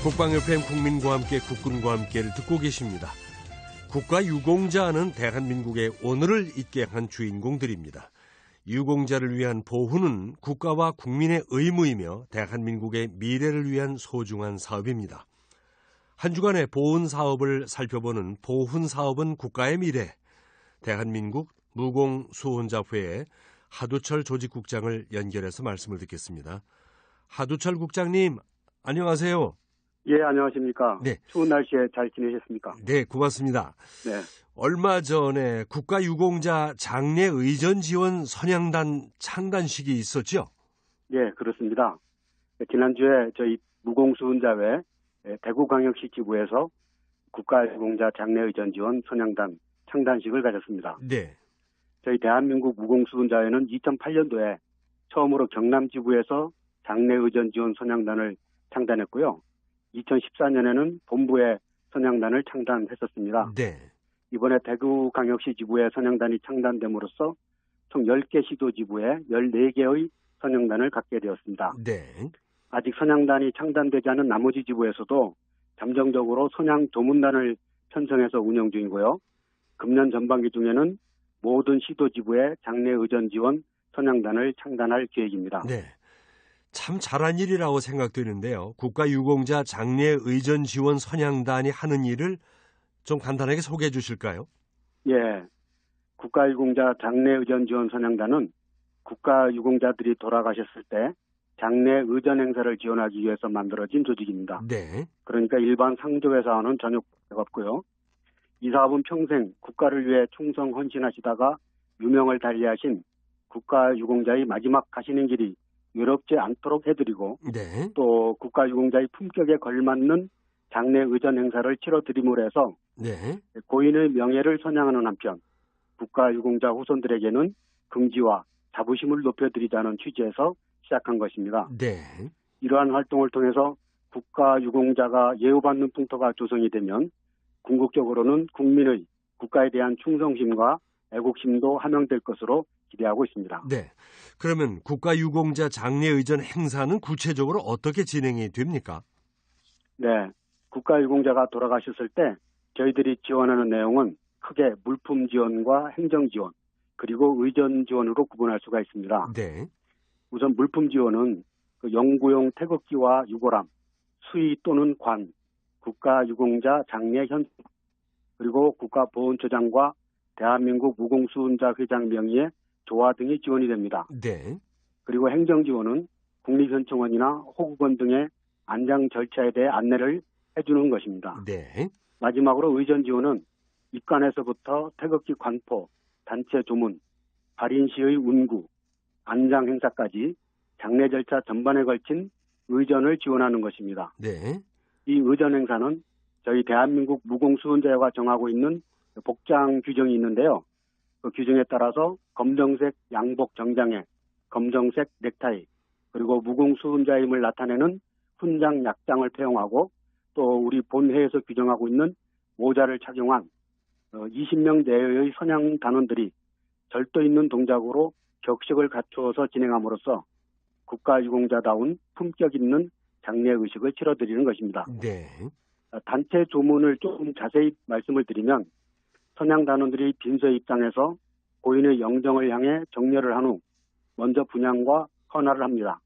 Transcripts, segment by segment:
국방FM 국민과 함께 국군과 함께를 듣고 계십니다. 국가유공자는 대한민국의 오늘을 있게 한 주인공들입니다. 유공자를 위한 보훈은 국가와 국민의 의무이며 대한민국의 미래를 위한 소중한 사업입니다. 한 주간의 보훈 사업을 살펴보는 보훈 사업은 국가의 미래. 대한민국 무공수훈자회의 하두철 조직국장을 연결해서 말씀을 듣겠습니다. 하두철 국장님, 안녕하세요. 예, 안녕하십니까. 네. 추운 날씨에 잘 지내셨습니까? 네, 고맙습니다. 네. 얼마 전에 국가유공자 장례 의전 지원 선양단 창단식이 있었죠? 예, 그렇습니다. 지난주에 저희 무공수훈자회 대구광역시 지부에서 국가유공자 장례 의전 지원 선양단 창단식을 가졌습니다. 네. 저희 대한민국 무공수훈자회는 2008년도에 처음으로 경남 지부에서 장례 의전 지원 선양단을 창단했고요. 2014년에는 본부에 선양단을 창단했었습니다. 네. 이번에 대구광역시 지부에 선양단이 창단됨으로써 총 10개 시도 지부에 14개의 선양단을 갖게 되었습니다. 네. 아직 선양단이 창단되지 않은 나머지 지부에서도 잠정적으로 선양 조문단을 편성해서 운영 중이고요. 금년 전반기 중에는 모든 시도 지부에 장례 의전 지원 선양단을 창단할 계획입니다. 네. 참 잘한 일이라고 생각되는데요. 국가유공자 장례 의전 지원 선양단이 하는 일을 좀 간단하게 소개해 주실까요? 예. 국가유공자 장례 의전 지원 선양단은 국가유공자들이 돌아가셨을 때 장례 의전 행사를 지원하기 위해서 만들어진 조직입니다. 네. 그러니까 일반 상조회사와는 전혀 관계가 없고요. 이 사업은 평생 국가를 위해 충성 헌신하시다가 유명을 달리하신 국가유공자의 마지막 가시는 길이 외롭지 않도록 해드리고 네. 또 국가유공자의 품격에 걸맞는 장례 의전 행사를 치러드림으로 해서 네. 고인의 명예를 선양하는 한편 국가유공자 후손들에게는 긍지와 자부심을 높여드리자는 취지에서 시작한 것입니다. 네. 이러한 활동을 통해서 국가유공자가 예우받는 풍토가 조성이 되면 궁극적으로는 국민의 국가에 대한 충성심과 애국심도 함양될 것으로 기대하고 있습니다. 네. 그러면 국가유공자 장례 의전 행사는 구체적으로 어떻게 진행이 됩니까? 네. 국가유공자가 돌아가셨을 때 저희들이 지원하는 내용은 크게 물품 지원과 행정 지원 그리고 의전 지원으로 구분할 수가 있습니다. 네. 우선 물품 지원은 영구용 태극기와 유골함, 수의 또는 관, 국가유공자 장례 현 그리고 국가보훈처장과 대한민국 무공수훈자 회장 명의의 조화 등이 지원이 됩니다. 네. 그리고 행정 지원은 국립현충원이나 호국원 등의 안장 절차에 대해 안내를 해주는 것입니다. 네. 마지막으로 의전 지원은 입관에서부터 태극기 관포, 단체 조문, 발인시의 운구, 안장 행사까지 장례 절차 전반에 걸친 의전을 지원하는 것입니다. 네. 이 의전 행사는 저희 대한민국 무공수훈자회가 정하고 있는 복장 규정이 있는데요. 그 규정에 따라서 검정색 양복 정장에 검정색 넥타이 그리고 무공수훈자임을 나타내는 훈장 약장을 폐용하고 또 우리 본회에서 규정하고 있는 모자를 착용한 20명 내외의 선양 단원들이 절도 있는 동작으로 격식을 갖추어서 진행함으로써 국가유공자다운 품격 있는 장례 의식을 치러드리는 것입니다. 네. 단체 조문을 좀 자세히 말씀을 드리면 선양 단원들이 빈소에 입장해서 고인의 영정을 향해 정렬을 한 후 먼저 분향과 헌화를 합니다.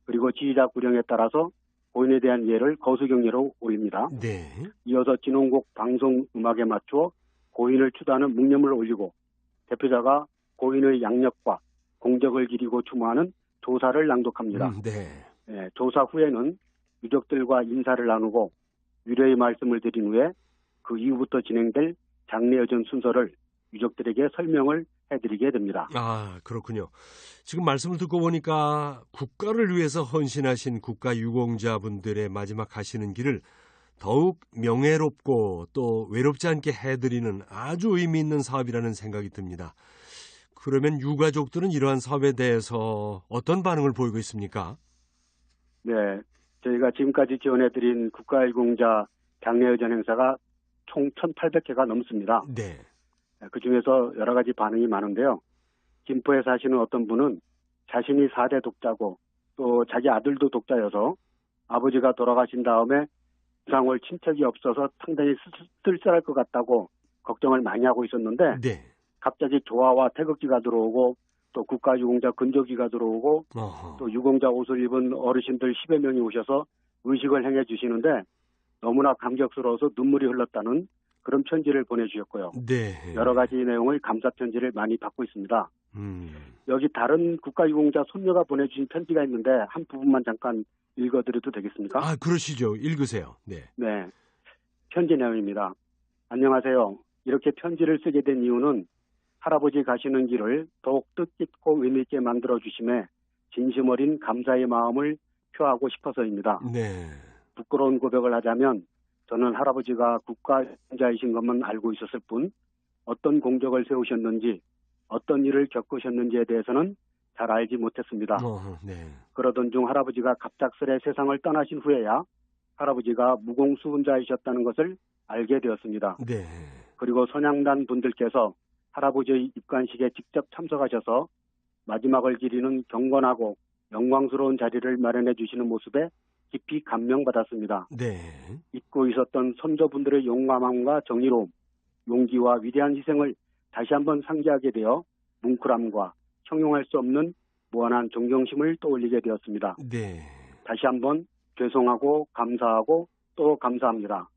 그리고 지휘자 구령에 따라서 고인에 대한 예를 거수경례로 올립니다. 네. 이어서 진홍곡 방송 음악에 맞추어 고인을 추도하는 묵념을 올리고 대표자가 고인의 양력과 공적을 기리고 추모하는 조사를 낭독합니다. 네. 조사 후에는 유족들과 인사를 나누고 위로의 말씀을 드린 후에 그 이후부터 진행될 장례 의전 순서를 유족들에게 설명을 해드리게 됩니다. 아, 그렇군요. 지금 말씀을 듣고 보니까 국가를 위해서 헌신하신 국가유공자분들의 마지막 가시는 길을 더욱 명예롭고 또 외롭지 않게 해드리는 아주 의미 있는 사업이라는 생각이 듭니다. 그러면 유가족들은 이러한 사업에 대해서 어떤 반응을 보이고 있습니까? 네, 저희가 지금까지 지원해드린 국가유공자 장례의전 행사가 총 1,800회가 넘습니다. 네. 그중에서 여러 가지 반응이 많은데요. 김포에 사시는 어떤 분은 자신이 4대 독자고 또 자기 아들도 독자여서 아버지가 돌아가신 다음에 부상 올 친척이 없어서 상당히 쓸쓸할 것 같다고 걱정을 많이 하고 있었는데 네. 갑자기 조화와 태극기가 들어오고 또 국가유공자 근조기가 들어오고 어허. 또 유공자 옷을 입은 어르신들 10여 명이 오셔서 의식을 행해 주시는데 너무나 감격스러워서 눈물이 흘렀다는 그런 편지를 보내주셨고요. 네. 여러 가지 내용의 감사 편지를 많이 받고 있습니다. 음. 여기 다른 국가유공자 손녀가 보내주신 편지가 있는데 한 부분만 잠깐 읽어드려도 되겠습니까? 아, 그러시죠. 읽으세요. 네. 네. 편지 내용입니다. 안녕하세요. 이렇게 편지를 쓰게 된 이유는 할아버지 가시는 길을 더욱 뜻깊고 의미있게 만들어주심에 진심 어린 감사의 마음을 표하고 싶어서입니다. 네. 부끄러운 고백을 하자면 저는 할아버지가 국가유공자이신 것만 알고 있었을 뿐 어떤 공적을 세우셨는지 어떤 일을 겪으셨는지에 대해서는 잘 알지 못했습니다. 네. 그러던 중 할아버지가 갑작스레 세상을 떠나신 후에야 할아버지가 무공수훈자이셨다는 것을 알게 되었습니다. 네. 그리고 선양단 분들께서 할아버지의 입관식에 직접 참석하셔서 마지막을 기리는 경건하고 영광스러운 자리를 마련해 주시는 모습에 깊이 감명받았습니다. 네. 잊고 있었던 선조분들의 용감함과 정의로움, 용기와 위대한 희생을 다시 한번 상기하게 되어 뭉클함과 형용할 수 없는 무한한 존경심을 떠올리게 되었습니다. 네. 다시 한번 죄송하고 감사하고 또 감사합니다.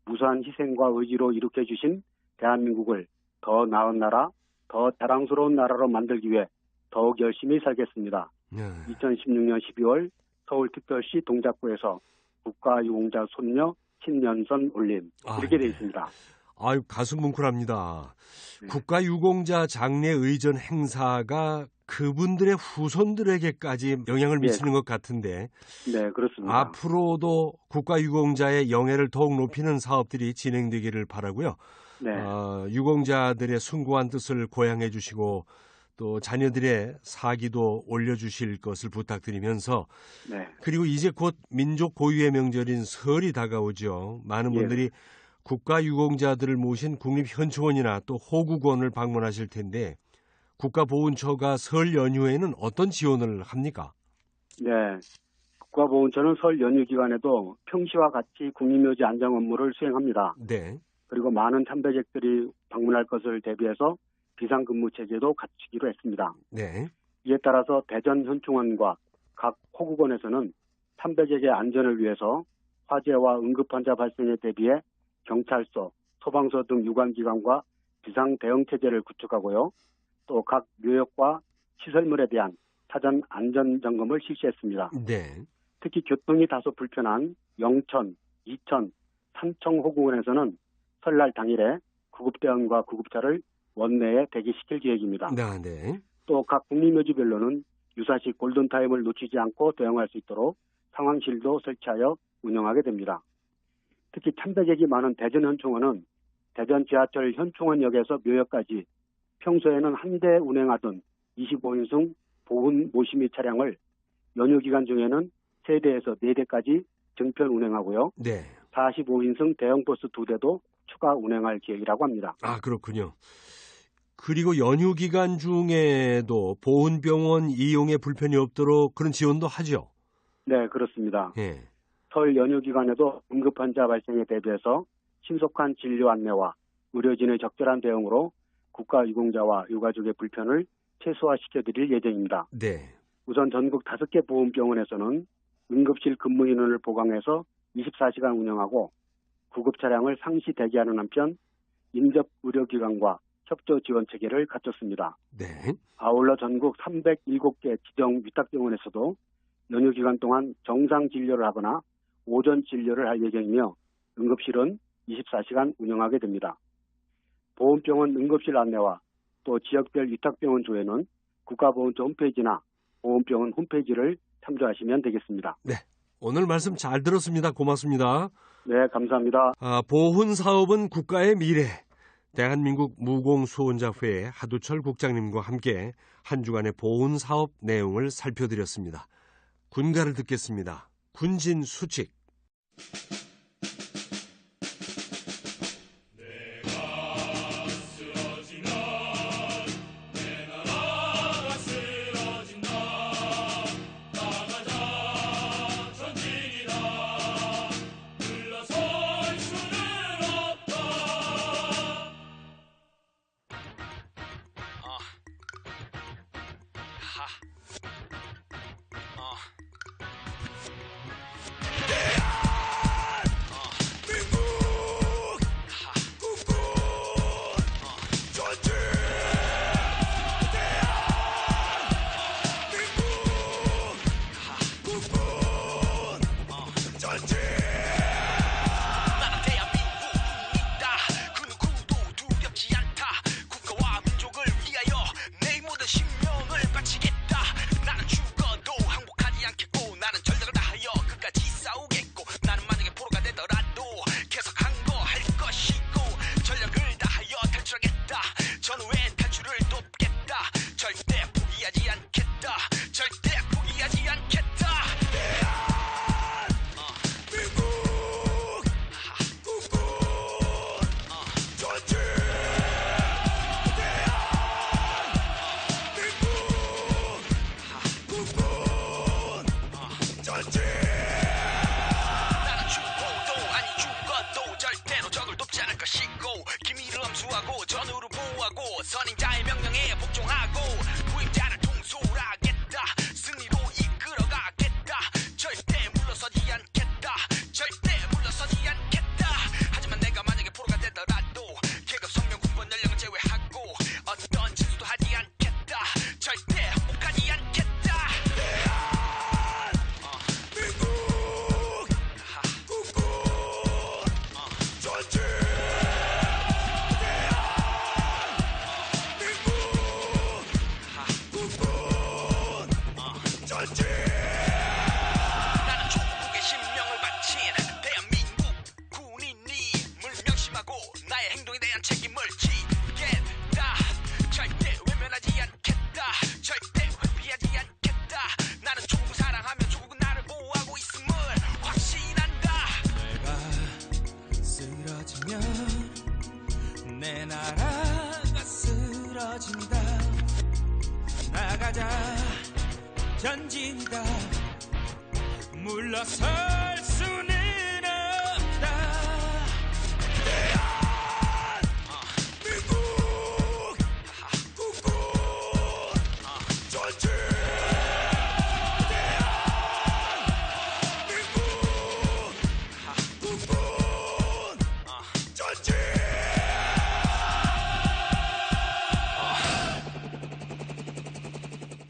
무수한 희생과 의지로 일으켜 주신 대한민국을 더 나은 나라, 더 자랑스러운 나라로 만들기 위해 더욱 열심히 살겠습니다. 네. 2016년 12월 서울특별시 동작구에서 국가유공자 손녀 신년선 올림 이렇게 되어 있습니다. 아유, 가슴 뭉클합니다. 네. 국가유공자 장례 의전 행사가 그분들의 후손들에게까지 영향을 미치는 것 같은데 네, 그렇습니다. 앞으로도 국가유공자의 영예를 더욱 높이는 사업들이 진행되기를 바라고요. 네. 유공자들의 숭고한 뜻을 고양해 주시고 또 자녀들의 사기도 올려주실 것을 부탁드리면서 네. 그리고 이제 곧 민족 고유의 명절인 설이 다가오죠. 많은 예. 분들이 국가유공자들을 모신 국립현충원이나 또 호국원을 방문하실 텐데 국가보훈처가 설 연휴에는 어떤 지원을 합니까? 네. 국가보훈처는 설 연휴 기간에도 평시와 같이 국립묘지 안정 업무를 수행합니다. 네. 그리고 많은 참배객들이 방문할 것을 대비해서 비상근무 체제도 갖추기로 했습니다. 네. 이에 따라서 대전 현충원과 각 호국원에서는 참배객의 안전을 위해서 화재와 응급환자 발생에 대비해 경찰서, 소방서 등 유관기관과 비상대응체제를 구축하고요. 또 각 묘역과 시설물에 대한 사전 안전점검을 실시했습니다. 네. 특히 교통이 다소 불편한 영천, 이천, 삼청 호국원에서는 설날 당일에 구급대원과 구급차를 원내에 대기시킬 계획입니다. 네. 또 각 국립묘지별로는 유사시 골든타임을 놓치지 않고 대응할 수 있도록 상황실도 설치하여 운영하게 됩니다. 특히 참배객이 많은 대전 현충원은 대전 지하철 현충원역에서 묘역까지 평소에는 한 대 운행하던 25인승 보훈 모시미 차량을 연휴 기간 중에는 3대에서 4대까지 증편 운행하고요. 네. 45인승 대형 버스 2대도 추가 운행할 계획이라고 합니다. 아, 그렇군요. 그리고 연휴 기간 중에도 보훈병원 이용에 불편이 없도록 그런 지원도 하죠? 네, 그렇습니다. 예. 설 연휴 기간에도 응급환자 발생에 대비해서 신속한 진료 안내와 의료진의 적절한 대응으로 국가유공자와 유가족의 불편을 최소화시켜드릴 예정입니다. 네. 우선 전국 5개 보훈병원에서는 응급실 근무 인원을 보강해서 24시간 운영하고 구급 차량을 상시 대기하는 한편 인접 의료기관과 협조 지원 체계를 갖췄습니다. 네. 아울러 전국 307개 지정 위탁병원에서도 연휴 기간 동안 정상 진료를 하거나 오전 진료를 할 예정이며 응급실은 24시간 운영하게 됩니다. 보훈병원 응급실 안내와 또 지역별 위탁병원 조회는 국가보훈처 홈페이지나 보훈병원 홈페이지를 참조하시면 되겠습니다. 네. 오늘 말씀 잘 들었습니다. 고맙습니다. 네, 감사합니다. 보훈 사업은 국가의 미래. 대한민국 무공수혼자회 하두철 국장님과 함께 한 주간의 보훈 사업 내용을 살펴드렸습니다. 군가를 듣겠습니다. 군진 수칙. 나는 죽어도 아니 죽어도 절대로 적을 돕지 않을 것이고 기밀을 엄수하고 전우를 보호하고 선임자의 명령에 복종하고 부임자를 통솔하겠다. 승리로 이끌어가겠다. 절대 물러서지 않겠다. 절대 물러서지 않겠다. 하지만 내가 만약에 포로가 되더라도 계급 성명 군번 연령을 제외하고 어떤 짓도 하지 않겠다. 절대 혹하지 않겠다. 나는 조국의 신명을 바친 대한민국 군인임을 명심하고 나의 행동에 대한 책임을 지겠다. 절대 외면하지 않겠다. 절대 회피하지 않겠다. 나는 조국을 사랑하며 조국은 나를 보호하고 있음을 확신한다. 내가 쓰러지면 내 나라가 쓰러진다. 나가자 전진이다. 물러설 수는